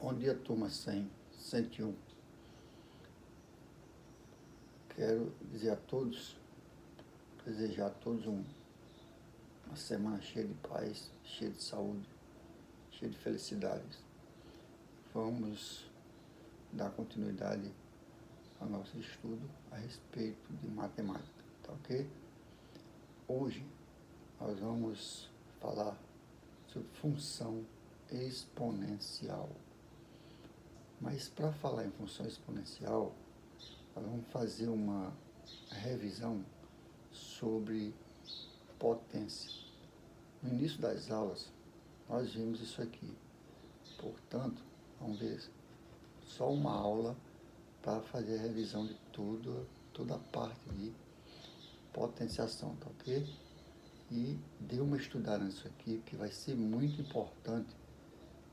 Bom dia, turma 101. Quero dizer a todos, desejar a todos uma semana cheia de paz, cheia de saúde, cheia de felicidades. Vamos dar continuidade ao nosso estudo a respeito de matemática, tá ok? Hoje nós vamos falar sobre função exponencial. Mas para falar em função exponencial, nós vamos fazer uma revisão sobre potência. No início das aulas, nós vimos isso aqui. Portanto, vamos ver só uma aula para fazer a revisão de toda a parte de potenciação, tá ok? E dê uma estudada nisso aqui, que vai ser muito importante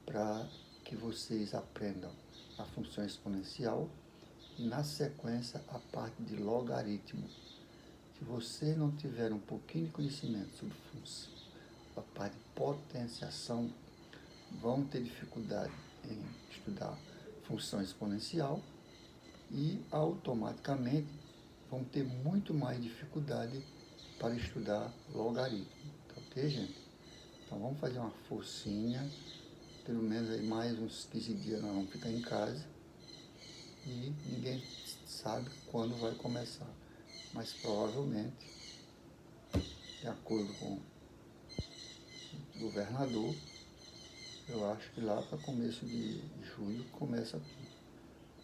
para que vocês aprendam a função exponencial e, na sequência, a parte de logaritmo. Se você não tiver um pouquinho de conhecimento sobre função, a parte de potenciação, vão ter dificuldade em estudar função exponencial e automaticamente vão ter muito mais dificuldade para estudar logaritmo. Tá ok, gente? Então vamos fazer uma forcinha, pelo menos aí mais uns 15 dias nós vamos ficar em casa e ninguém sabe quando vai começar, mas provavelmente, de acordo com o governador, eu acho que lá para começo de julho começa tudo.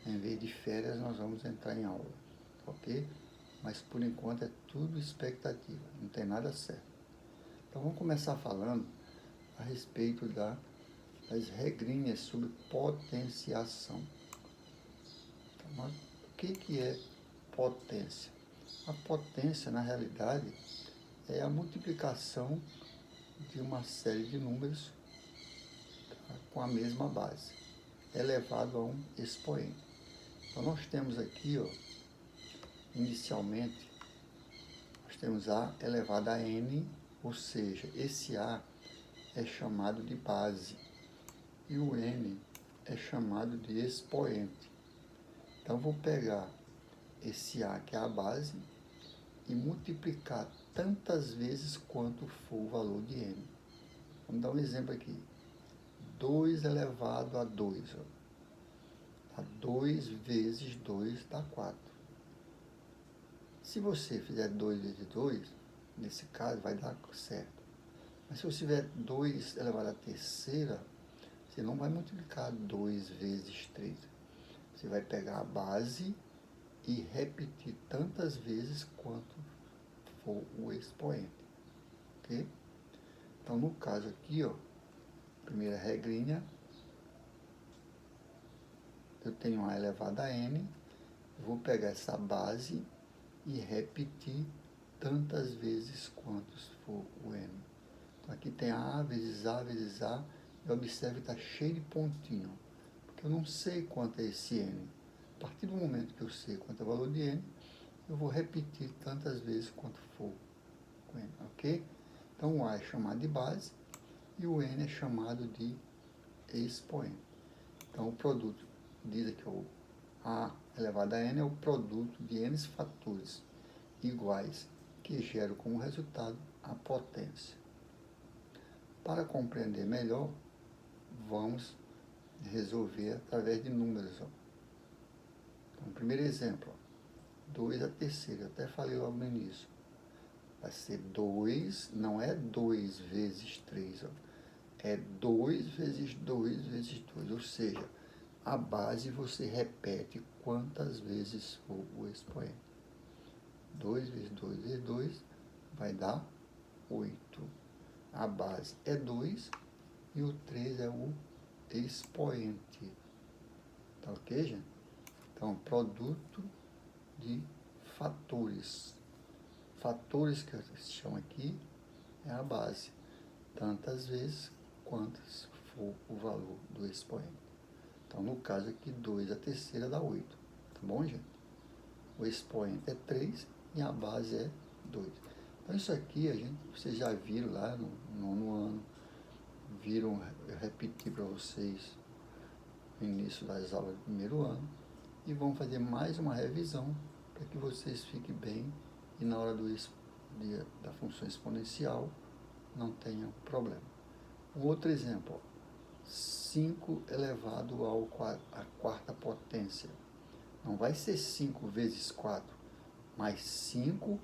Em vez de férias nós vamos entrar em aula, ok? Mas por enquanto é tudo expectativa, não tem nada certo. Então vamos começar falando a respeito das regrinhas sobre potenciação. Então, o que é potência? A potência, na realidade, é a multiplicação de uma série de números, tá, com a mesma base, elevado a um expoente. Então nós temos aqui, ó, inicialmente, nós temos A elevado a N, ou seja, esse A é chamado de base e o N é chamado de expoente. Então vou pegar esse A, que é a base, e multiplicar tantas vezes quanto for o valor de N. Vamos dar um exemplo aqui. 2 elevado a 2. Ó. 2 vezes 2 dá 4. Se você fizer 2 vezes 2, nesse caso vai dar certo. Mas se você tiver 2 elevado à terceira, você não vai multiplicar 2 vezes 3. Você vai pegar a base e repetir tantas vezes quanto for o expoente. Ok? Então, no caso aqui, ó, primeira regrinha, eu tenho A elevado a N, eu vou pegar essa base e repetir tantas vezes quantos for o N. Então, aqui tem A vezes A vezes A, e observe que está cheio de pontinho, porque eu não sei quanto é esse N. A partir do momento que eu sei quanto é o valor de N, eu vou repetir tantas vezes quanto for o N, ok? Então, o A é chamado de base e o N é chamado de expoente. Então, o produto, diz aqui, o A elevado a N é o produto de N fatores iguais que geram como resultado a potência. Para compreender melhor, vamos resolver através de números. Ó. Então, primeiro exemplo, 2 a terceira, eu até falei logo no início. Vai ser 2, não é 2 vezes 3, ó. É 2 vezes 2 vezes 2, ou seja, a base você repete quantas vezes for o expoente. 2 vezes 2 vezes 2 vai dar 8. A base é 2 e o 3 é o expoente. Tá ok, gente? Então, produto de fatores. Fatores que se chama aqui é a base. Tantas vezes quantas for o valor do expoente. Então, no caso aqui, 2 a terceira dá 8. Tá bom, gente? O expoente é 3 e a base é 2. Então, isso aqui, vocês já viram lá no nono ano, viram, eu repeti para vocês no início das aulas do primeiro ano, e vamos fazer mais uma revisão para que vocês fiquem bem e na hora da função exponencial não tenham problema. Um outro exemplo, 5 elevado à quarta potência. Não vai ser 5 vezes 4, mas 5,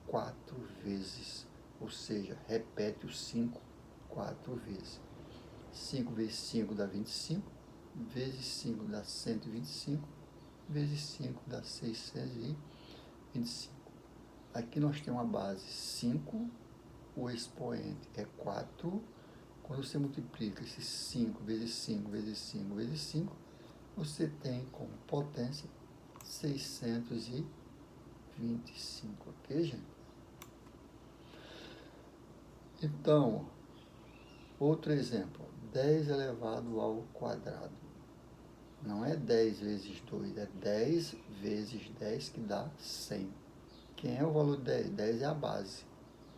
4 vezes. Ou seja, repete o 5 4 vezes. 5 vezes 5 dá 25, vezes 5 dá 125, vezes 5 dá 625. Aqui nós temos uma base 5, o expoente é 4. Quando você multiplica esses 5 vezes 5 vezes 5 vezes 5, você tem como potência 625, ok, gente? Então, outro exemplo, 10 elevado ao quadrado. Não é 10 vezes 2, é 10 vezes 10 que dá 100. Quem é o valor de 10? 10 é a base,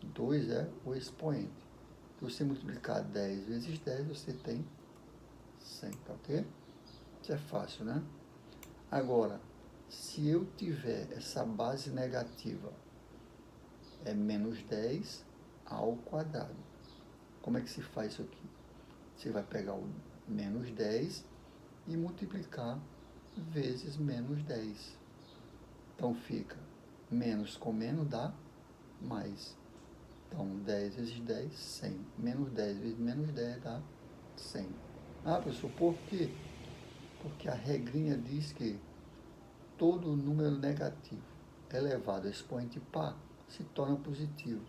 2 é o expoente. Se você multiplicar 10 vezes 10, você tem 100, tá ok? Isso é fácil, né? Agora, se eu tiver essa base negativa, é menos 10 ao quadrado. Como é que se faz isso aqui? Você vai pegar o menos 10 e multiplicar vezes menos 10. Então fica menos com menos dá mais. Então 10 vezes 10, 100. Menos 10 vezes menos 10 dá 100. Ah, professor, por quê? Porque a regrinha diz que todo número negativo elevado a expoente par se torna positivo.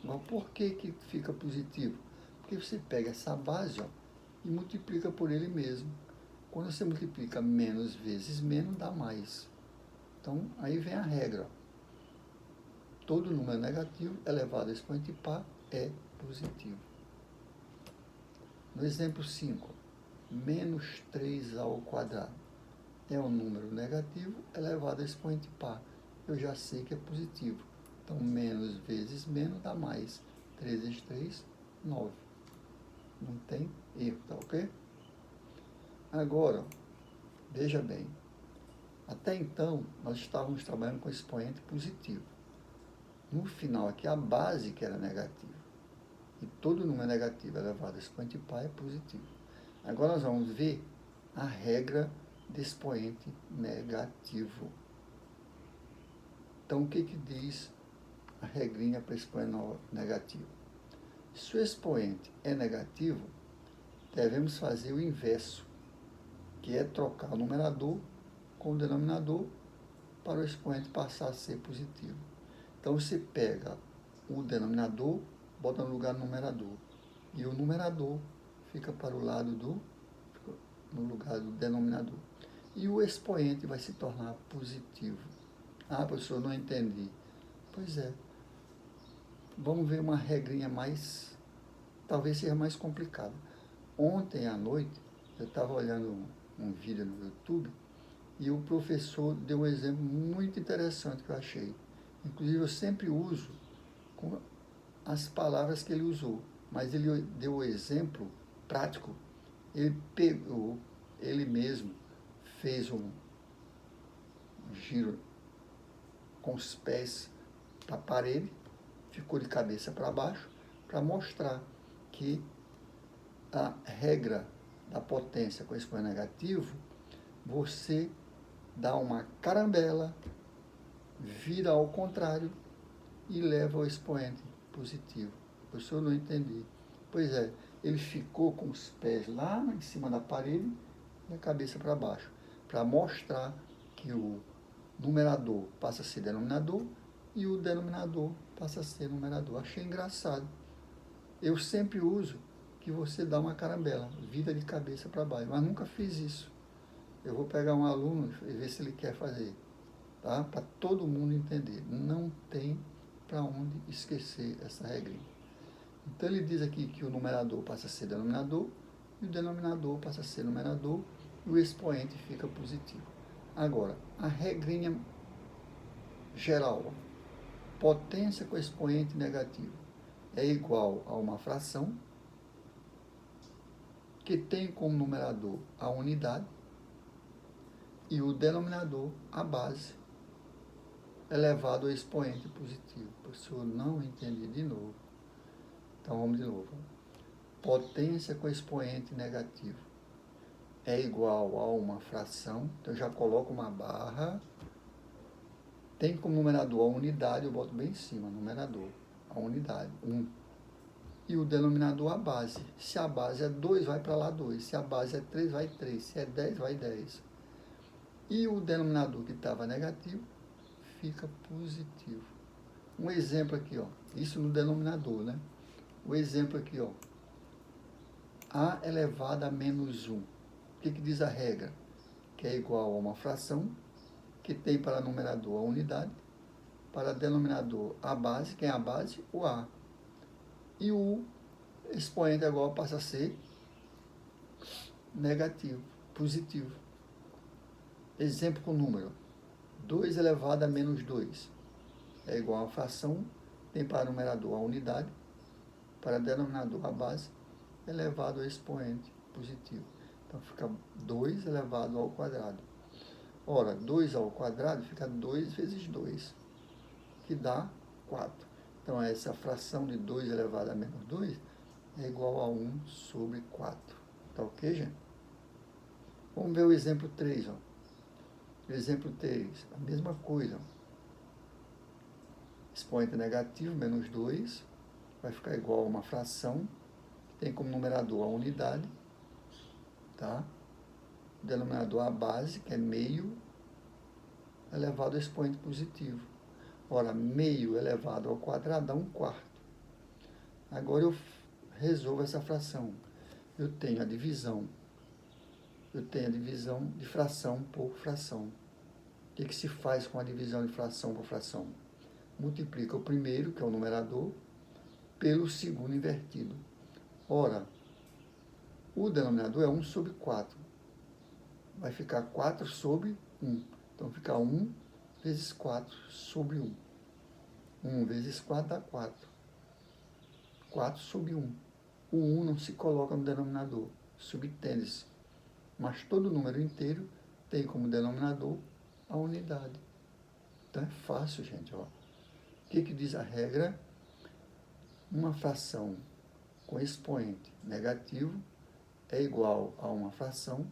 Mas por que que fica positivo? Porque você pega essa base, ó, e multiplica por ele mesmo. Quando você multiplica menos vezes menos, dá mais. Então, aí vem a regra. Todo número negativo elevado a expoente par é positivo. No exemplo 5, menos 3 ao quadrado é um número negativo elevado a expoente par. Eu já sei que é positivo. Então, menos vezes menos dá mais. 3 vezes 3, 9. Não tem erro, tá ok? Agora, veja bem. Até então, nós estávamos trabalhando com expoente positivo. No final aqui, a base que era negativa. E todo número negativo elevado a expoente par é positivo. Agora nós vamos ver a regra de expoente negativo. Então, o que diz a regrinha para expoente negativo? Se o expoente é negativo, devemos fazer o inverso, que é trocar o numerador com o denominador para o expoente passar a ser positivo. Então, você pega o denominador, bota no lugar do numerador, e o numerador fica para o lado no lugar do denominador. E o expoente vai se tornar positivo. Ah, professor, não entendi. Pois é. Vamos ver uma regrinha talvez seja mais complicada. Ontem à noite, eu estava olhando um vídeo no YouTube e o professor deu um exemplo muito interessante que eu achei. Inclusive, eu sempre uso com as palavras que ele usou, mas ele deu o exemplo prático. Ele pegou, ele mesmo fez um giro com os pés para a parede, ficou de cabeça para baixo, para mostrar que a regra da potência com expoente negativo, você dá uma carambela, vira ao contrário e leva ao expoente positivo. Eu não entendi. Pois é, ele ficou com os pés lá em cima da parede e a cabeça para baixo, para mostrar que o numerador passa a ser denominador e o denominador passa a ser numerador. Achei engraçado. Eu sempre uso que você dá uma carambela, vira de cabeça para baixo, mas nunca fiz isso. Eu vou pegar um aluno e ver se ele quer fazer, tá? Para todo mundo entender. Não tem para onde esquecer essa regrinha. Então ele diz aqui que o numerador passa a ser denominador e o denominador passa a ser numerador e o expoente fica positivo. Agora, a regrinha geral, potência com expoente negativo é igual a uma fração que tem como numerador a unidade e o denominador a base elevado ao expoente positivo. Professor, não entendi de novo. Então vamos de novo. Potência com expoente negativo é igual a uma fração. Então eu já coloco uma barra. Tem como numerador a unidade, eu boto bem em cima, numerador, a unidade, 1. E o denominador a base. Se a base é 2, vai para lá 2. Se a base é 3, vai 3. Se é 10, vai 10. E o denominador que estava negativo fica positivo. Um exemplo aqui, ó. Isso no denominador, né? O exemplo aqui, ó. A elevado a menos 1. O que diz a regra? Que é igual a uma fração que tem para numerador a unidade, para denominador a base. Quem é a base? O A. E o expoente agora passa a ser negativo, positivo. Exemplo com número. 2 elevado a menos 2 é igual a uma fração, tem para numerador a unidade, para denominador a base, elevado ao expoente positivo. Então fica 2 elevado ao quadrado. Ora, 2 ao quadrado fica 2 vezes 2, que dá 4. Então essa fração de 2 elevado a menos 2 é igual a 1 sobre 4. Tá ok, gente? Vamos ver o exemplo 3. Ó. Exemplo 3, a mesma coisa. Ó. Expoente negativo, menos 2, vai ficar igual a uma fração, tem como numerador a unidade, tá? Denominador a base, que é meio, elevado ao expoente positivo. Ora, meio elevado ao quadrado dá 1/4. Agora eu resolvo essa fração. Eu tenho a divisão de fração por fração. O que se faz com a divisão de fração por fração? Multiplica o primeiro, que é o numerador, pelo segundo invertido. Ora, o denominador é 1 sobre 4. Vai ficar 4 sobre 1. Então, fica 1 vezes 4 sobre 1. 1 vezes 4 dá 4. 4 sobre 1. O 1 não se coloca no denominador, subtende-se. Mas todo número inteiro tem como denominador a unidade. Então, é fácil, gente. Ó. O que diz a regra? Uma fração com expoente negativo é igual a uma fração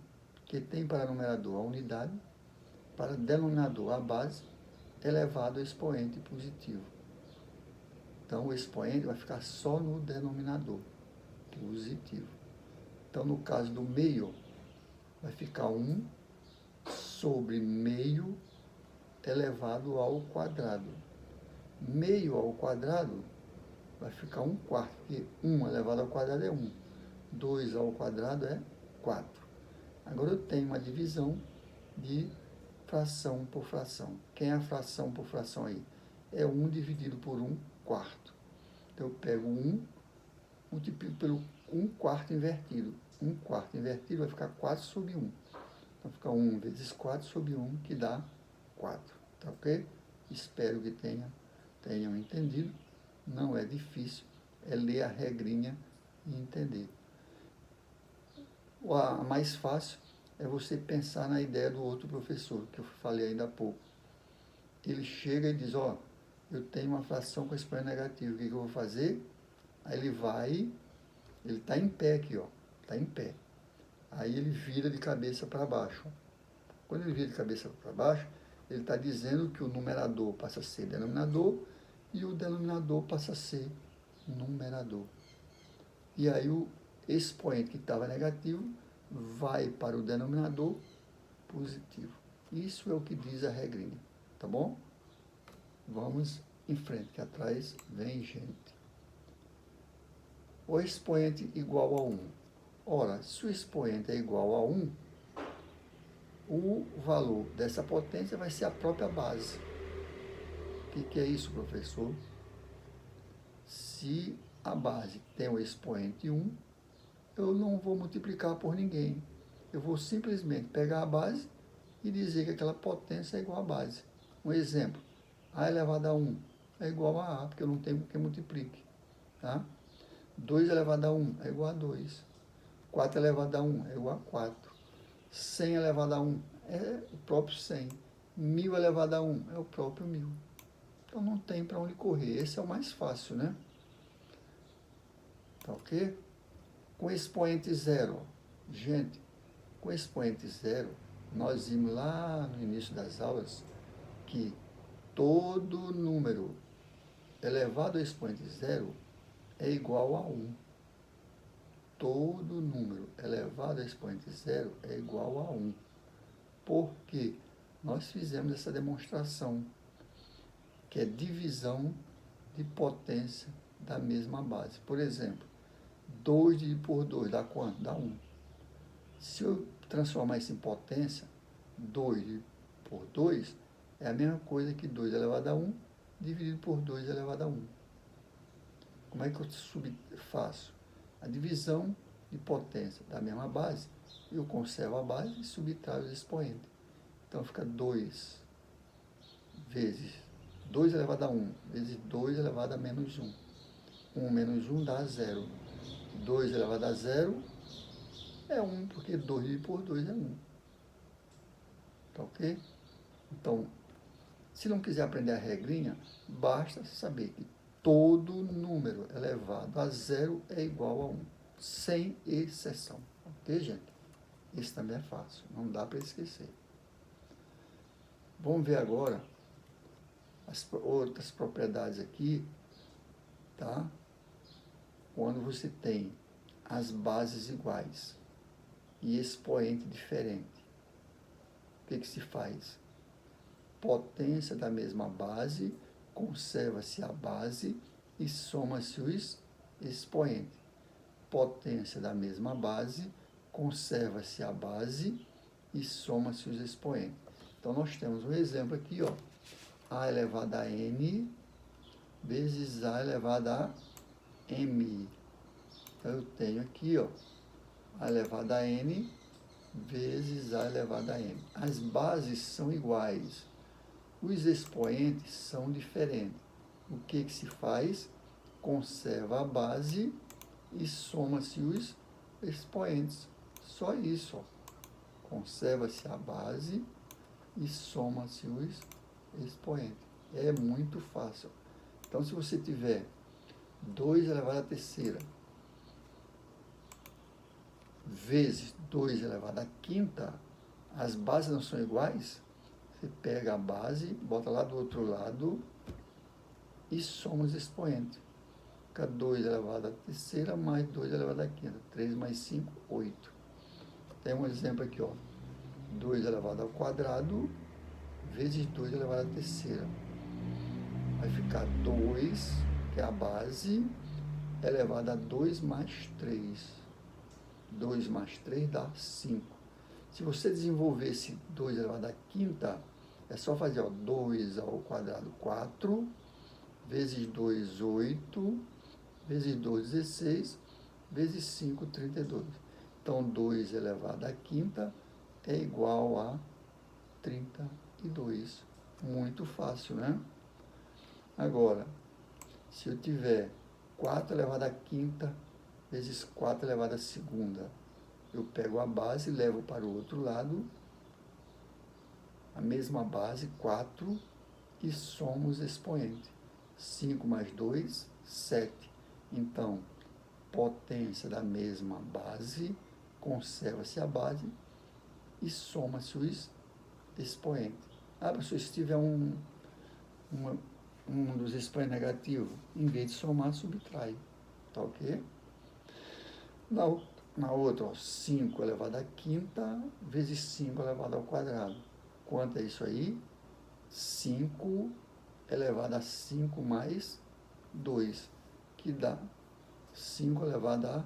que tem para numerador a unidade, para denominador a base, elevado ao expoente positivo. Então, o expoente vai ficar só no denominador positivo. Então, no caso do meio, vai ficar 1 sobre meio elevado ao quadrado. Meio ao quadrado vai ficar 1/4, porque 1 elevado ao quadrado é 1. 2 ao quadrado é 4. Agora eu tenho uma divisão de fração por fração. Quem é a fração por fração aí? É 1 dividido por 1/4. Então eu pego 1, multiplico pelo 1/4 invertido. 1/4 invertido vai ficar 4 sobre 1. Então fica 1 vezes 4 sobre 1, que dá 4. Tá ok? Espero que tenham entendido. Não é difícil, é ler a regrinha e entender. A mais fácil é você pensar na ideia do outro professor, que eu falei ainda há pouco. Ele chega e diz, ó, eu tenho uma fração com expoente negativo, o que eu vou fazer? Aí ele está em pé aqui, ó, está em pé. Aí ele vira de cabeça para baixo. Quando ele vira de cabeça para baixo, ele está dizendo que o numerador passa a ser denominador e o denominador passa a ser numerador. E aí o expoente que estava negativo vai para o denominador positivo. Isso é o que diz a regrinha, tá bom? Vamos em frente, que atrás vem gente. O expoente igual a 1. Ora, se o expoente é igual a 1, o valor dessa potência vai ser a própria base. O que é isso, professor? Se a base tem o expoente 1, eu não vou multiplicar por ninguém. Eu vou simplesmente pegar a base e dizer que aquela potência é igual à base. Um exemplo, A elevado a 1 é igual a A, porque eu não tenho que multiplique. Tá? 2 elevado a 1 é igual a 2. 4 elevado a 1 é igual a 4. 100 elevado a 1 é o próprio 100. 1000 elevado a 1 é o próprio 1000. Então não tem para onde correr. Esse é o mais fácil, né? Tá ok? Com expoente zero. Gente, com expoente zero, nós vimos lá no início das aulas que todo número elevado a expoente zero é igual a 1. Todo número elevado a expoente zero é igual a 1. Porque nós fizemos essa demonstração, que é divisão de potência da mesma base. Por exemplo, 2 dividido por 2 dá quanto? Dá 1. Se eu transformar isso em potência, 2 dividido por 2 é a mesma coisa que 2 elevado a 1 dividido por 2 elevado a 1. Como é que eu faço? A divisão de potência da mesma base, eu conservo a base e subtraio os expoentes. Então fica 2 vezes 2 elevado a 1 vezes 2 elevado a menos 1. 1 menos 1 dá 0. 2 elevado a 0 é 1, porque 2 dividido por 2 é 1. Tá ok? Então, se não quiser aprender a regrinha, basta saber que todo número elevado a 0 é igual a 1, sem exceção. Ok, gente? Isso também é fácil, não dá para esquecer. Vamos ver agora as outras propriedades aqui, tá? Quando você tem as bases iguais e expoente diferente, o que se faz? Potência da mesma base, conserva-se a base e soma-se os expoentes. Potência da mesma base, conserva-se a base e soma-se os expoentes. Então, nós temos um exemplo aqui, ó, a elevado a n vezes a elevado a m. Então, eu tenho aqui, ó, a elevado a n vezes a elevado a m. As bases são iguais, os expoentes são diferentes. O que se faz? Conserva a base e soma-se os expoentes. Só isso, ó. Conserva-se a base e soma-se os expoentes. É muito fácil. Então, se você tiver 2 elevado à terceira vezes 2 elevado à quinta, as bases não são iguais? Você pega a base, bota lá do outro lado e soma os expoentes. Fica 2 elevado à terceira mais 2 elevado à quinta. 3 mais 5, 8. Tem um exemplo aqui, ó. 2 elevado ao quadrado vezes 2 elevado à terceira. Vai ficar 2, que é a base, elevado a 2 mais 3. 2 mais 3 dá 5. Se você desenvolver esse 2 elevado à quinta, é só fazer, ó, 2 ao quadrado, 4, vezes 2, 8, vezes 2, 16, vezes 5, 32. Então, 2 elevado à quinta é igual a 32. Muito fácil, né? Agora, se eu tiver 4 elevado à quinta vezes 4 elevado à segunda, eu pego a base, levo para o outro lado, a mesma base, 4, e somo os expoentes. 5 mais 2, 7. Então, potência da mesma base, conserva-se a base e soma-se os expoentes. Ah, professor, se tiver um dos expoentes negativos, em vez de somar, subtrai. Tá ok? Na outra, ó, 5 elevado à quinta vezes 5 elevado ao quadrado. Quanto é isso aí? 5 elevado a 5 mais 2, que dá 5 elevado à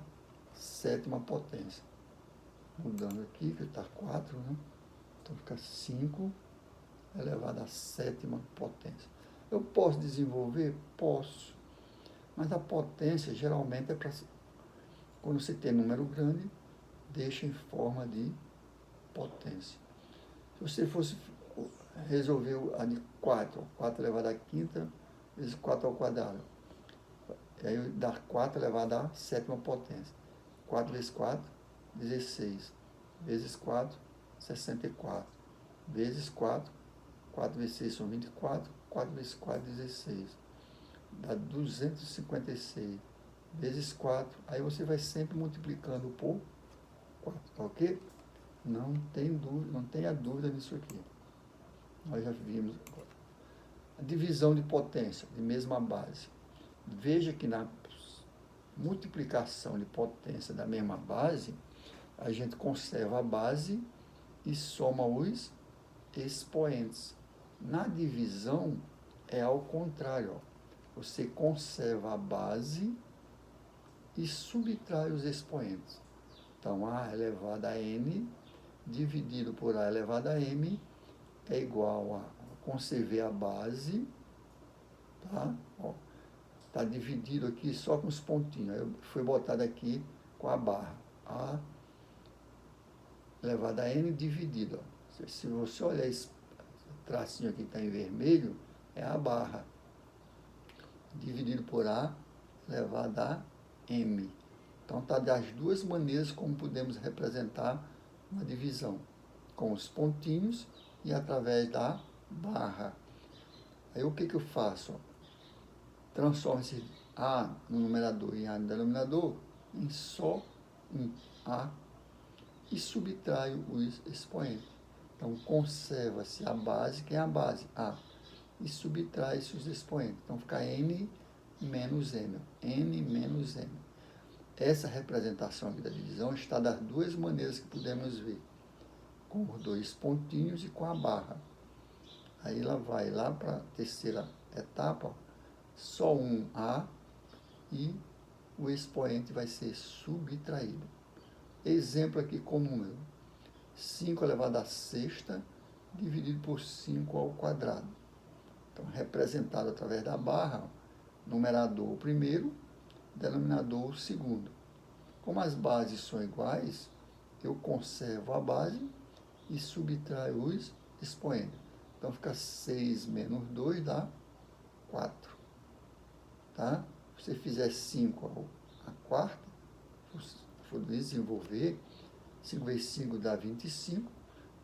sétima potência. Mudando aqui, que está 4, né? Então fica 5 elevado à sétima potência. Eu posso desenvolver? Posso. Mas a potência geralmente é para... Quando você tem número grande, deixa em forma de potência. Se você fosse resolver a de 4, 4 elevado à quinta vezes 4 ao quadrado, aí dá 4 elevado à sétima potência. 4 vezes 4, 16. Vezes 4, 64. Vezes 4, 4 vezes 6 são 24. 4 vezes 4, 16. Dá 256. Vezes 4. Aí você vai sempre multiplicando por 4, tá ok? Não tem dúvida, não tenha dúvida nisso aqui. Nós já vimos. A divisão de potência, de mesma base. Veja que na multiplicação de potência da mesma base, a gente conserva a base e soma os expoentes. Na divisão, é ao contrário. Ó. Você conserva a base e subtrai os expoentes. Então, A elevado a N dividido por A elevado a M é igual a conservei a base, tá? Ó, tá dividido aqui só com os pontinhos. Aí foi botado aqui com a barra. A elevado a N dividido. Ó. Se você olhar esse tracinho aqui que está em vermelho, é a barra. Dividido por A elevado a M. Então, está das duas maneiras como podemos representar uma divisão. Com os pontinhos e através da barra. Aí o que eu faço? Transformo esse A no numerador e A no denominador em só um A e subtraio os expoentes. Então, conserva-se a base, que é a base, A, e subtrai-se os expoentes. Então, fica N menos M. N menos M. Essa representação aqui da divisão está das duas maneiras que podemos ver. Com os dois pontinhos e com a barra. Aí ela vai lá para a terceira etapa, só um A e o expoente vai ser subtraído. Exemplo aqui com número. 5 elevado a sexta dividido por 5 ao quadrado. Então, representado através da barra, numerador o primeiro, denominador o segundo. Como as bases são iguais, eu conservo a base e subtraio os expoentes. Então, fica 6 menos 2 dá 4. Tá? Se você fizer 5 a quarta, for desenvolver, 5 vezes 5 dá 25.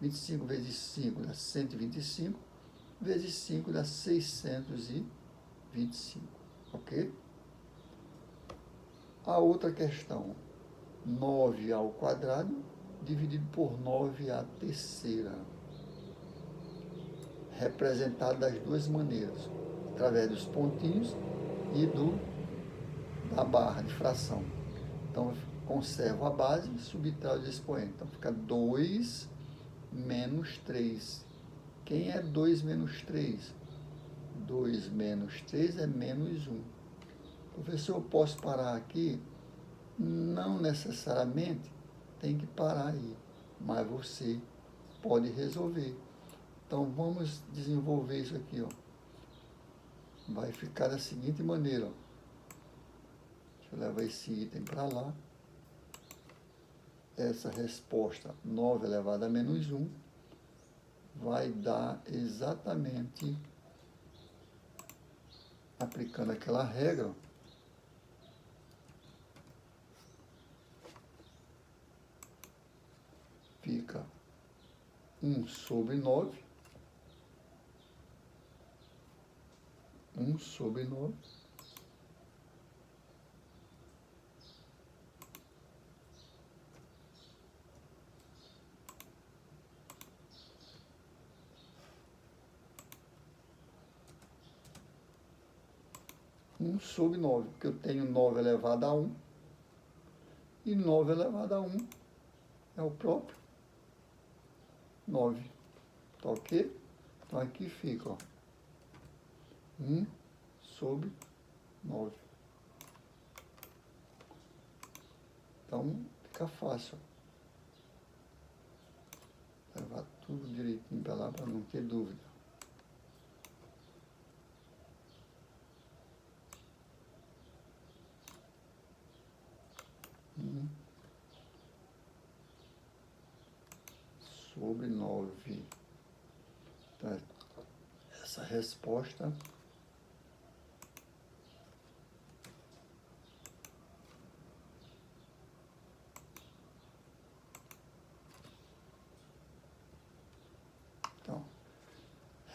25 vezes 5 dá 125. Vezes 5 dá 625. Ok? A outra questão, 9 ao quadrado dividido por 9 à terceira. Representado das duas maneiras, através dos pontinhos e da barra de fração. Então, conservo a base e subtraio os expoentes. Então, fica 2 menos 3. Quem é 2 menos 3? 2 menos 3 é menos 1. Professor, eu posso parar aqui? Não necessariamente tem que parar aí, mas você pode resolver. Então, vamos desenvolver isso aqui, ó. Vai ficar da seguinte maneira, ó. Deixa eu levar esse item para lá. Essa resposta, 9 elevado a menos 1, vai dar exatamente, aplicando aquela regra, fica 1 sobre 9, 1 sobre 9, sobre 9, porque eu tenho 9 elevado a 1, e 9 elevado a 1 é o próprio 9. Tá ok? Então aqui fica, ó, 1 sobre 9. Então fica fácil. Levar tudo direitinho para lá para não ter dúvida. Sobre 9. Tá. Essa resposta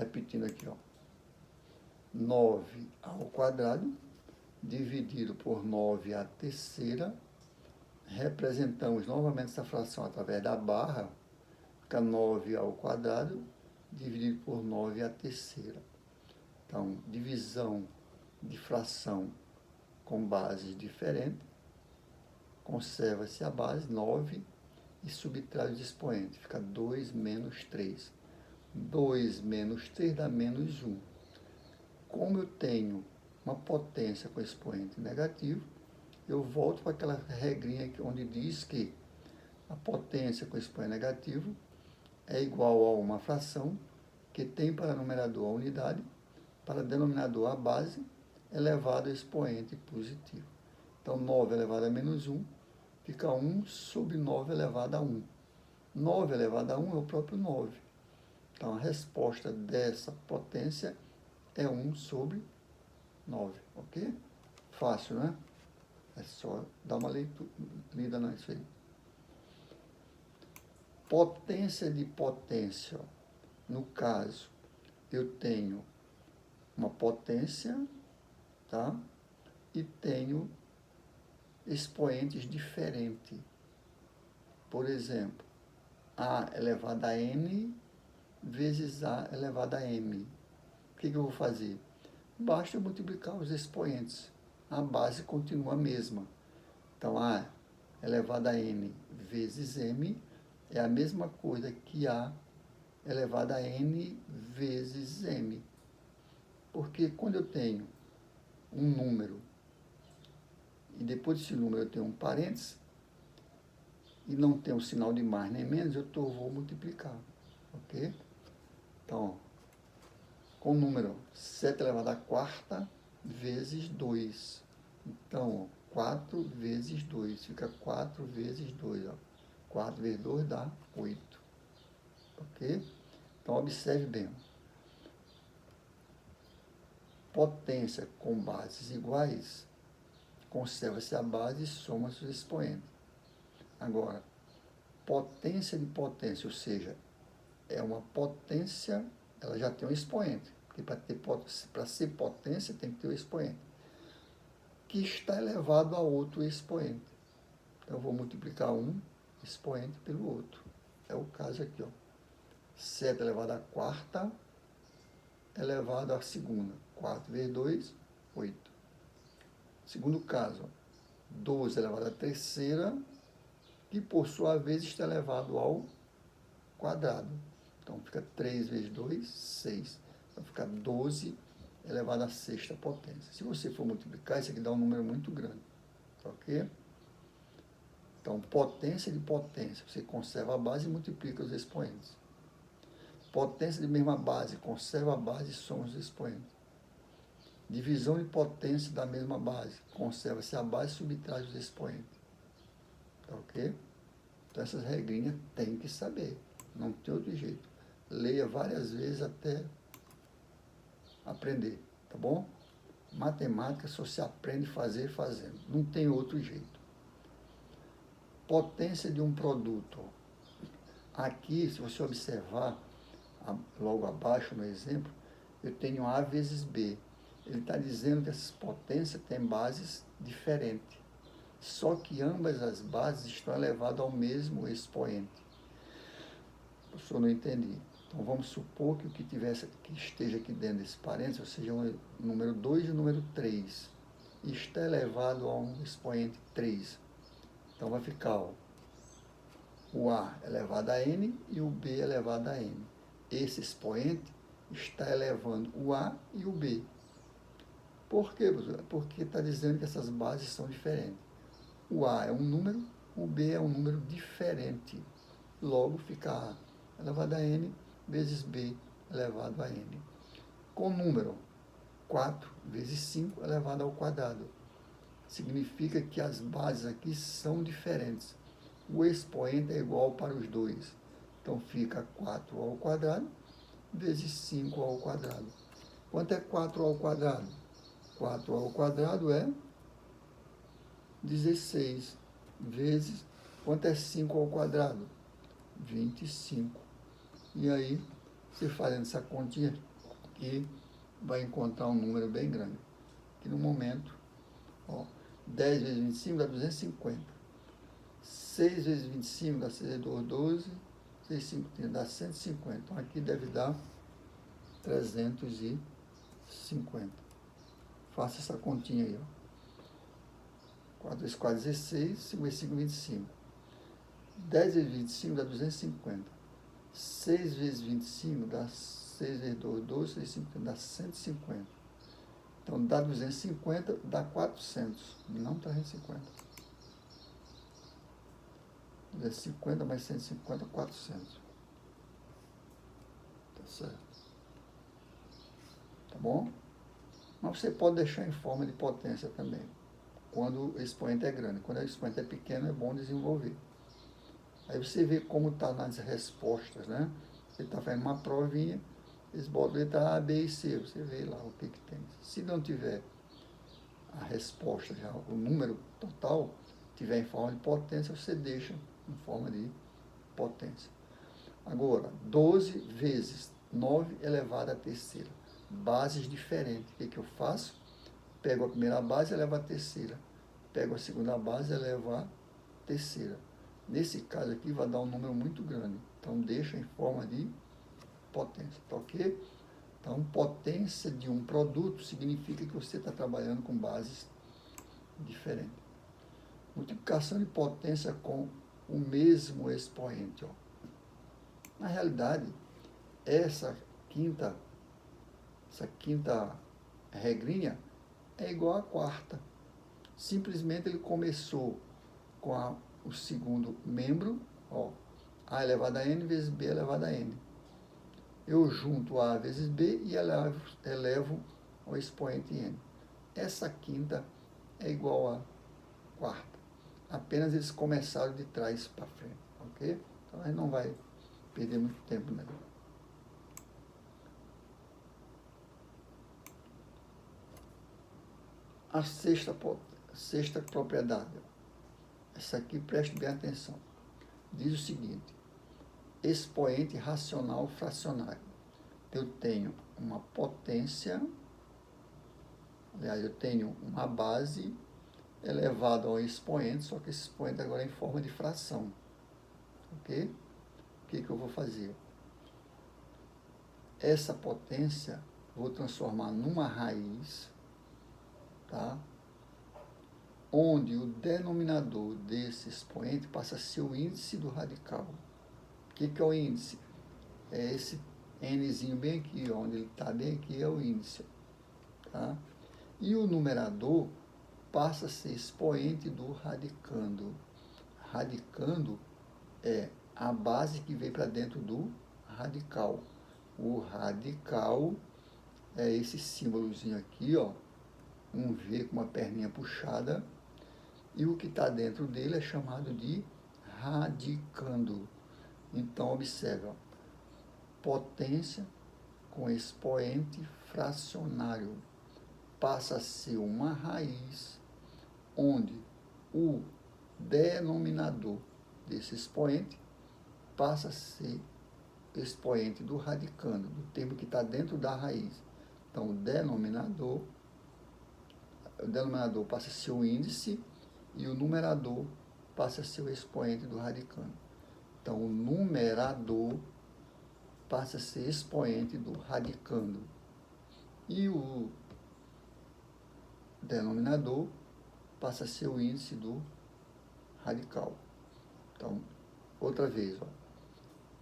repetindo aqui, ó. 9 ao quadrado, dividido por 9 à terceira. Representamos novamente essa fração através da barra, fica 9 ao quadrado, dividido por 9 à terceira. Então, divisão de fração com bases diferentes, conserva-se a base, 9, e subtrai os expoentes, fica 2 menos 3. 2 menos 3 dá menos 1. Como eu tenho uma potência com expoente negativo, eu volto para aquela regrinha onde diz que a potência com expoente negativo é igual a uma fração que tem para numerador a unidade, para denominador a base, elevado a expoente positivo. Então, 9 elevado a menos 1, fica 1 sobre 9 elevado a 1. 9 elevado a 1 é o próprio 9. Então, a resposta dessa potência é 1 sobre 9, ok? Fácil, né? É só dar uma lida nisso aí. Potência de potência. No caso, eu tenho uma potência, tá? E tenho expoentes diferentes. Por exemplo, A elevado a N vezes A elevado a M. O que eu vou fazer? Basta multiplicar os expoentes. A base continua a mesma. Então, A elevado a N vezes M é a mesma coisa que A elevado a N vezes M. Porque quando eu tenho um número e depois desse número eu tenho um parênteses e não tenho sinal de mais nem menos, vou multiplicar. Ok? Então, com o número 7 elevado a quarta vezes 2. Então, 4 vezes 2, fica 4 vezes 2. Ó. 4 vezes 2 dá 8. Ok? Então, observe bem. Potência com bases iguais, conserva-se a base e soma-se os expoentes. Agora, potência de potência, ou seja, é uma potência, ela já tem um expoente. Porque para ser potência tem que ter um expoente, que está elevado a outro expoente. Então, eu vou multiplicar um expoente pelo outro. É o caso aqui, ó. 7 elevado a quarta elevado à segunda. 4 vezes 2, 8. Segundo caso, 12 elevado à terceira, que por sua vez está elevado ao quadrado. Então, fica 3 vezes 2, 6. Então, fica 12 elevado à sexta potência. Se você for multiplicar, isso aqui dá um número muito grande. Ok? Então, potência de potência. Você conserva a base e multiplica os expoentes. Potência de mesma base. Conserva a base e soma os expoentes. Divisão de potência da mesma base. Conserva-se a base e subtrai os expoentes. Ok? Então, essas regrinhas tem que saber. Não tem outro jeito. Leia várias vezes até aprender. Tá bom? Matemática só se aprende fazendo. Não tem outro jeito. Potência de um produto. Aqui, se você observar, logo abaixo no exemplo, eu tenho A vezes B. Ele está dizendo que essas potências têm bases diferentes. Só que ambas as bases estão elevadas ao mesmo expoente. Eu não entendi. Então, vamos supor que o que esteja aqui dentro desse parênteses, ou seja, o número 2 e o número 3, está elevado a um expoente 3. Então, vai ficar o A elevado a N e o B elevado a N. Esse expoente está elevando o A e o B. Por quê, professor? Porque está dizendo que essas bases são diferentes. O A é um número, o B é um número diferente. Logo, fica A elevado a N vezes B elevado a N. Com o número 4 vezes 5 elevado ao quadrado. Significa que as bases aqui são diferentes. O expoente é igual para os dois. Então, fica 4 ao quadrado vezes 5 ao quadrado. Quanto é 4 ao quadrado? 4 ao quadrado é 16 vezes, quanto é 5 ao quadrado? 25. E aí, você fazendo essa continha, e vai encontrar um número bem grande. Que no momento, ó, 10 vezes 25 dá 250. 6 vezes 25 dá 6 vezes 2, 12. 6, 5, 30, dá 150. Então aqui deve dar 350. Faça essa continha aí, ó. 4 vezes 4, 16. 5 vezes 5, 25. 10 vezes 25 dá 250. 6 vezes 25 dá 6 vezes 2, 12. 6, 5, 30, dá 150. Então, dá 250, dá 400, não 350. 250 mais 150, 400. Tá certo? Tá bom? Mas você pode deixar em forma de potência também, quando o expoente é grande. Quando o expoente é pequeno, é bom desenvolver. Aí você vê como está nas respostas, né? Você está fazendo uma provinha, eles botam letra A, B e C, você vê lá o que tem. Se não tiver a resposta, já o número total, tiver em forma de potência, você deixa em forma de potência. Agora, 12 vezes 9 elevado à terceira. Bases diferentes. O que eu faço? Pego a primeira base e elevo a terceira. Pego a segunda base e elevo a terceira. Nesse caso aqui vai dar um número muito grande. Então deixa em forma de potência. Tá ok? Então, potência de um produto significa que você está trabalhando com bases diferentes. Multiplicação de potência com o mesmo expoente. Ó. Na realidade, essa quinta regrinha é igual à quarta. Simplesmente ele começou com o segundo membro, ó, A elevado a N vezes B elevado a N. Eu junto A vezes B e elevo ao expoente N. Essa quinta é igual à quarta. Apenas eles começaram de trás para frente, ok? Então a gente não vai perder muito tempo nele. A sexta propriedade, essa aqui preste bem atenção, diz o seguinte: expoente racional fracionário. Eu tenho uma potência, aliás, eu tenho uma base elevada ao expoente, só que esse expoente agora é em forma de fração. Ok? O que eu vou fazer? Essa potência vou transformar numa raiz, tá? Onde o denominador desse expoente passa a ser o índice do radical. O que é o índice? É esse nzinho bem aqui, onde ele está bem aqui, é o índice. Tá? E o numerador passa a ser expoente do radicando. Radicando é a base que vem para dentro do radical. O radical é esse símbolozinho aqui, ó, um V com uma perninha puxada, e o que está dentro dele é chamado de radicando. Então, observe, ó, potência com expoente fracionário passa a ser uma raiz onde o denominador desse expoente passa a ser expoente do radicando, do termo que está dentro da raiz. Então, o denominador passa a ser o índice e o numerador passa a ser o expoente do radicando. Então, o numerador passa a ser expoente do radicando e o denominador passa a ser o índice do radical. Então, outra vez, ó,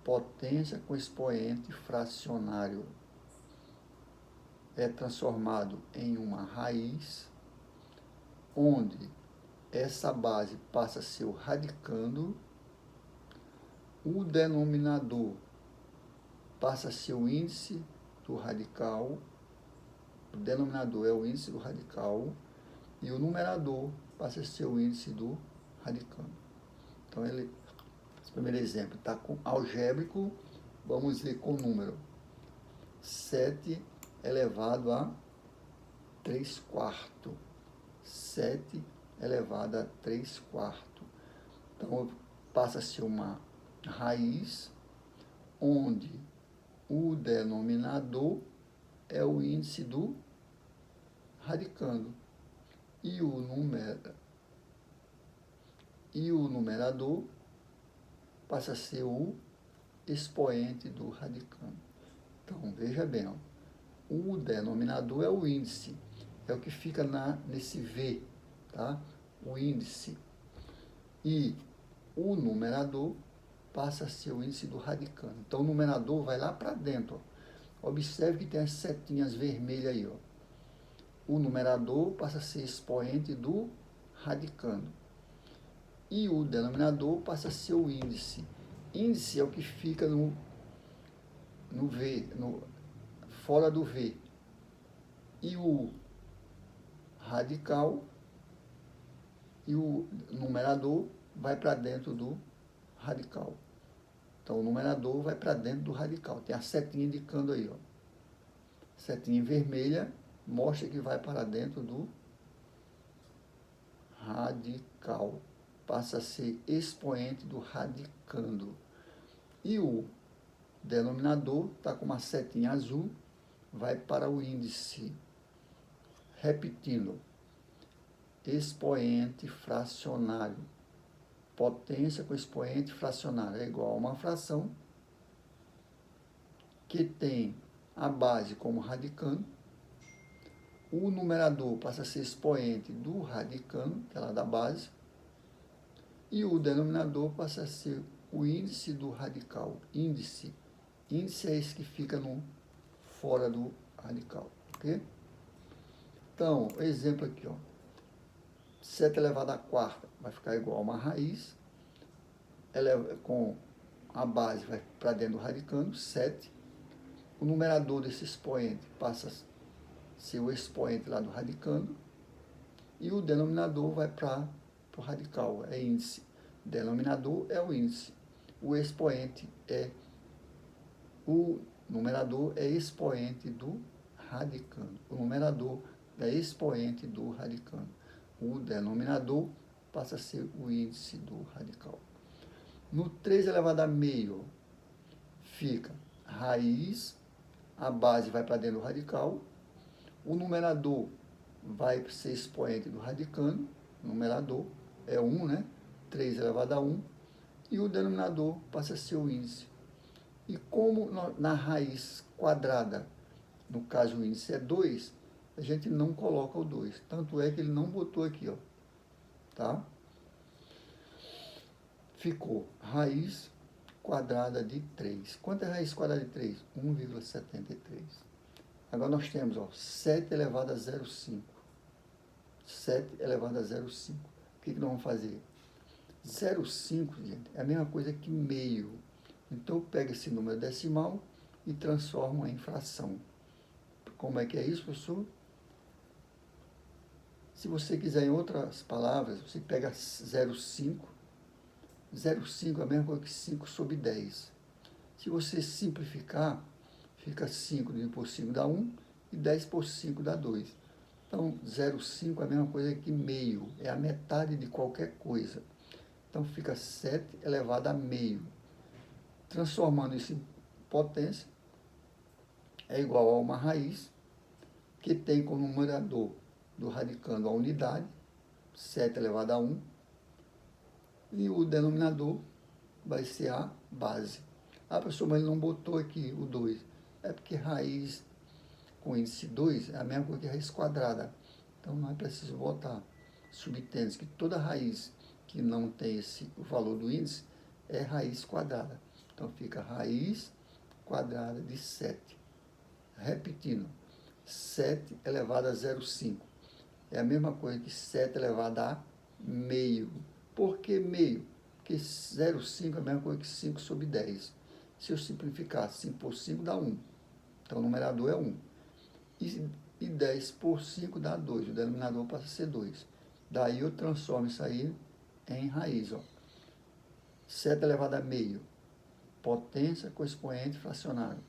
potência com expoente fracionário é transformado em uma raiz, onde essa base passa a ser o radicando, o denominador passa a ser o índice do radical, o denominador é o índice do radical, e o numerador passa a ser o índice do radicando. Então, esse primeiro exemplo está com algébrico, vamos ver com o número 7 elevado a 3 quartos. 7 elevado a 3 quartos. Então, passa a ser uma raiz onde o denominador é o índice do radicando. E o numerador passa a ser o expoente do radicando. Então, veja bem, ó, o denominador é o índice, é o que fica nesse V, tá? O índice. E o numerador passa a ser o índice do radicando. Então, o numerador vai lá para dentro. Ó. Observe que tem as setinhas vermelhas aí. Ó. O numerador passa a ser expoente do radicando. E o denominador passa a ser o índice. Índice é o que fica no V, fora do V. E o radical e o numerador vai para dentro do radical. Então, o numerador vai para dentro do radical. Tem a setinha indicando aí, ó. Setinha vermelha mostra que vai para dentro do radical. Passa a ser expoente do radicando. E o denominador está com uma setinha azul, vai para o índice. Repetindo, expoente fracionário. Potência com expoente fracionário é igual a uma fração que tem a base como radicando. O numerador passa a ser expoente do radicando, que é lá da base. E o denominador passa a ser o índice do radical. Índice é esse que fica fora do radical. Ok? Então, exemplo aqui, ó. 7 elevado à quarta vai ficar igual a uma raiz. Com a base vai para dentro do radicando, 7. O numerador desse expoente passa a ser o expoente lá do radicando. E o denominador vai para o radical, é índice. Denominador é o índice. O expoente o numerador é expoente do radicando. O numerador é expoente do radicando. O denominador passa a ser o índice do radical. No 3 elevado a meio, fica raiz, a base vai para dentro do radical, o numerador vai ser expoente do radicando, numerador é 1, né? 3 elevado a 1, e o denominador passa a ser o índice. E como na raiz quadrada, no caso o índice é 2, a gente não coloca o 2. Tanto é que ele não botou aqui, ó. Tá? Ficou raiz quadrada de 3. Quanto é raiz quadrada de 3? 1,73. Agora nós temos, ó, 7 elevado a 0,5. 7 elevado a 0,5. O que nós vamos fazer? 0,5, gente, é a mesma coisa que meio. Então, eu pego esse número decimal e transformo em fração. Como é que é isso, professor? Se você quiser, em outras palavras, você pega 0,5. 0,5 é a mesma coisa que 5 sobre 10. Se você simplificar, fica 5 dividido por 5 dá 1 e 10 por 5 dá 2. Então, 0,5 é a mesma coisa que meio, é a metade de qualquer coisa. Então, fica 7 elevado a meio. Transformando isso em potência, é igual a uma raiz, que tem como numerador do radicando a unidade, 7 elevado a 1, e o denominador vai ser a base. Ah, professor, mas ele não botou aqui o 2. É porque raiz com índice 2 é a mesma coisa que raiz quadrada. Então, não é preciso botar. Subtende que toda raiz que não tem o valor do índice é raiz quadrada. Então, fica raiz quadrada de 7. Repetindo, 7 elevado a 0,5. É a mesma coisa que 7 elevado a meio. Por que meio? Porque 0,5 é a mesma coisa que 5 sobre 10. Se eu simplificar, 5 por 5 dá 1. Então, o numerador é 1. E 10 por 5 dá 2. O denominador passa a ser 2. Daí eu transformo isso aí em raiz. Ó. 7 elevado a meio. Potência com expoente fracionário.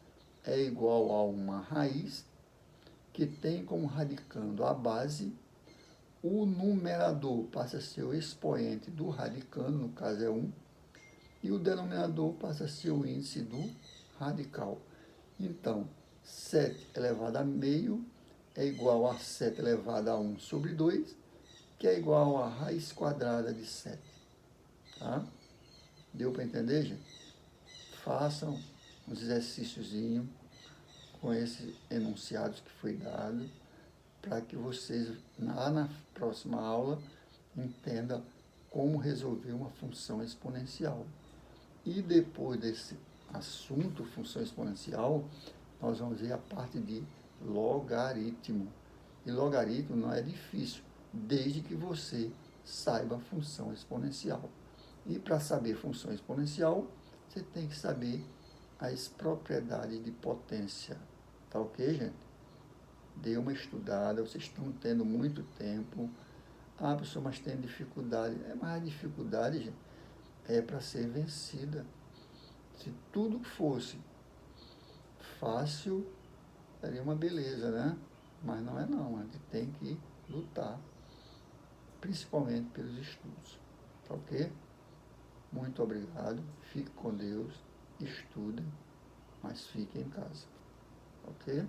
É igual a uma raiz que tem como radicando a base. O numerador passa a ser o expoente do radicando, no caso é 1. E o denominador passa a ser o índice do radical. Então, 7 elevado a meio é igual a 7 elevado a 1 sobre 2, que é igual a raiz quadrada de 7. Tá? Deu para entender, gente? Façam uns exercíciozinhos com esses enunciados que foi dado, para que vocês, lá na próxima aula, entendam como resolver uma função exponencial. E depois desse assunto, função exponencial, nós vamos ver a parte de logaritmo. E logaritmo não é difícil, desde que você saiba a função exponencial. E para saber função exponencial, você tem que saber as propriedades de potência. Tá ok, gente? Dê uma estudada, vocês estão tendo muito tempo. Ah, professor, mas tem dificuldade. Mas a dificuldade, gente, é para ser vencida. Se tudo fosse fácil, seria uma beleza, né? Mas não é não, a gente tem que lutar, principalmente pelos estudos. Tá ok? Muito obrigado, fique com Deus, estudem, mas fiquem em casa. Ok?